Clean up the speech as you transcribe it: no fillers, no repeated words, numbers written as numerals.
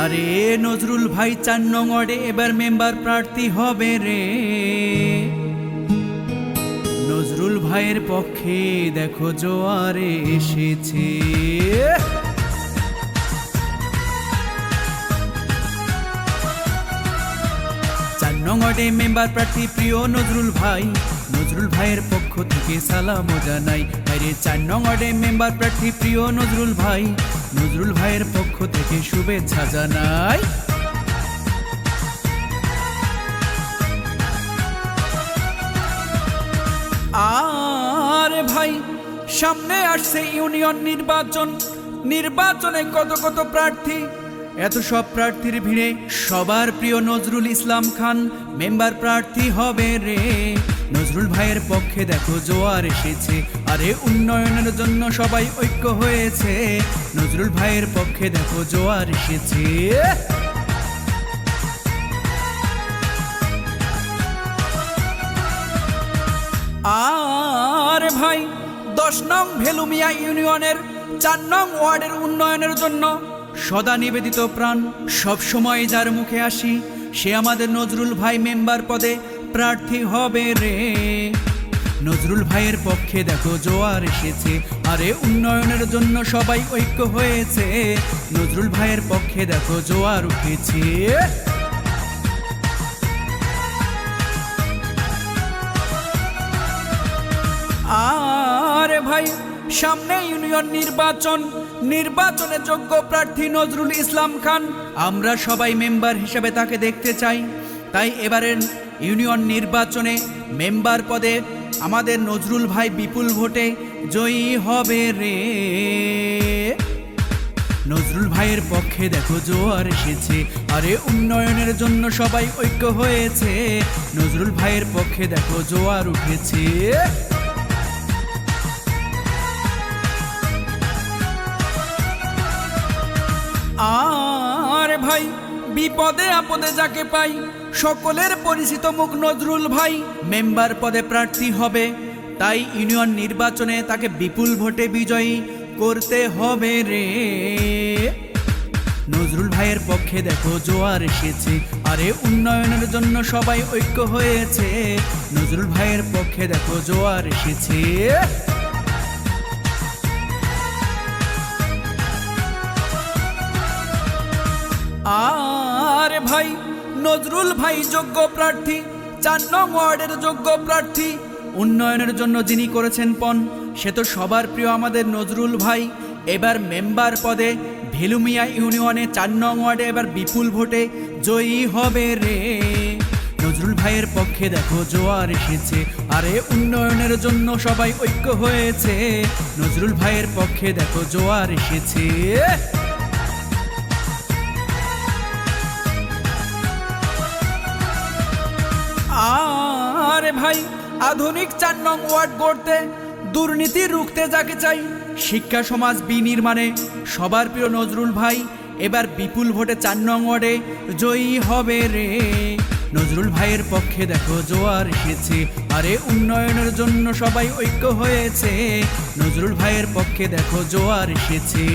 আরে নজরুল ভাই ৪ নং ওয়ার্ডে এবার মেম্বার প্রার্থী হবে রে। নজরুল ভাইয়ের পক্ষে দেখো জোয়ারে এসেছে। ৪ নং ওয়ার্ডে মেম্বার প্রার্থী প্রিয় নজরুল ভাই, নজরুল ভাইয়ের পক্ষ থেকে সালাম জানাই। আরে ৪ নং ওয়ার্ডে মেম্বার প্রার্থী প্রিয় নজরুল ভাই, নজরুল ভাইয়ের পক্ষ থেকে শুভেচ্ছা জানাই। আরে ভাই সামনে আসছে ইউনিয়ন নির্বাচন, নির্বাচনে কত কত প্রার্থী, এত সব প্রার্থীর ভিড়ে সবার প্রিয় নজরুল ইসলাম খান মেম্বার প্রার্থী হবে রে। নজরুল ভাইয়ের পক্ষে দেখো জোয়ার এসেছে। আরে উন্নয়নের জন্য সবাই ঐক্য হয়েছে, নজরুল ভাইয়ের পক্ষে দেখো জোয়ার এসেছে। আর ভাই ১০ নং ভেলুমিয়া ইউনিয়নের ৪ নং ওয়ার্ডের উন্নয়নের জন্য সদা নিবেদিত প্রাণ, সব সময় যার মুখে আসি সে আমাদের নজরুল ভাই মেম্বার পদে প্রার্থী হবে রে। নজরুল ভাইয়ের পক্ষে দেখো জোয়ার এসেছে। আরে উন্নয়নের জন্য সবাই ঐক্য হয়েছে, নজরুল ভাইয়ের পক্ষে দেখো জোয়ার উঠেছে। আরে ভাই সামনে ইউনিয়ন নির্বাচন, নির্বাচনে যোগ্য প্রার্থী নজরুল ইসলাম খান, আমরা সবাই মেম্বার হিসেবে তাকে দেখতে চাই। তাই এবারের ইউনিয়ন নির্বাচনে মেম্বার পদে আমাদের নজরুল ভাই বিপুল ভোটে জয়ী হবে রে। নজরুল ভাইয়ের পক্ষে দেখো জোয়ার এসেছে। আরে উন্নয়নের জন্য সবাই ঐক্য হয়েছে, নজরুল ভাইয়ের পক্ষে দেখো জোয়ার উঠেছে। আর ভাই বিপদে আপদে যাকে পাই সকলের পরিচিত মুখ নজরুল ভাই মেম্বার পদে প্রার্থী হবে। তাই ইউনিয়ন নির্বাচনে তাকে বিপুল ভোটে বিজয়ী করতে হবে রে। নজরুল ভাইয়ের পক্ষে দেখো জোয়ার এসেছে। আরে উন্নয়নের জন্য সবাই ঐক্য হয়েছে, নজরুল ভাইয়ের পক্ষে দেখো জোয়ার এসেছে। আর ভাই নজরুল ভাই যোগ্য প্রার্থী, ৪ নং ওয়ার্ডের যোগ্য প্রার্থী, উন্নয়নের জন্য যিনি করেছেন পণ সে তো সবার প্রিয় আমাদের নজরুল ভাই। এবার মেম্বার পদে ভেলুমিয়া ইউনিয়নে ৪ নং ওয়ার্ডে এবার বিপুল ভোটে জয়ী হবে রে। নজরুল ভাইয়ের পক্ষে দেখো জোয়ার এসেছে। আরে উন্নয়নের জন্য সবাই ঐক্য হয়েছে, নজরুল ভাইয়ের পক্ষে দেখো জোয়ার এসেছে। আরে ভাই আধুনিক ৪ নং ওয়ার্ড গড়তে, দুর্নীতি রুখতে যাকে চাই, শিক্ষা সমাজ বিনির্মাণে সবার প্রিয় নজরুল ভাই এবার বিপুল ভোটে ৪ নং ওয়ার্ডে জয়ী হবে রে। নজরুল ভাইয়ের পক্ষে দেখো জোয়ার এসেছে। আরে উন্নয়নের জন্য সবাই ঐক্য হয়েছে, নজরুল ভাইয়ের পক্ষে দেখো জোয়ার এসেছে।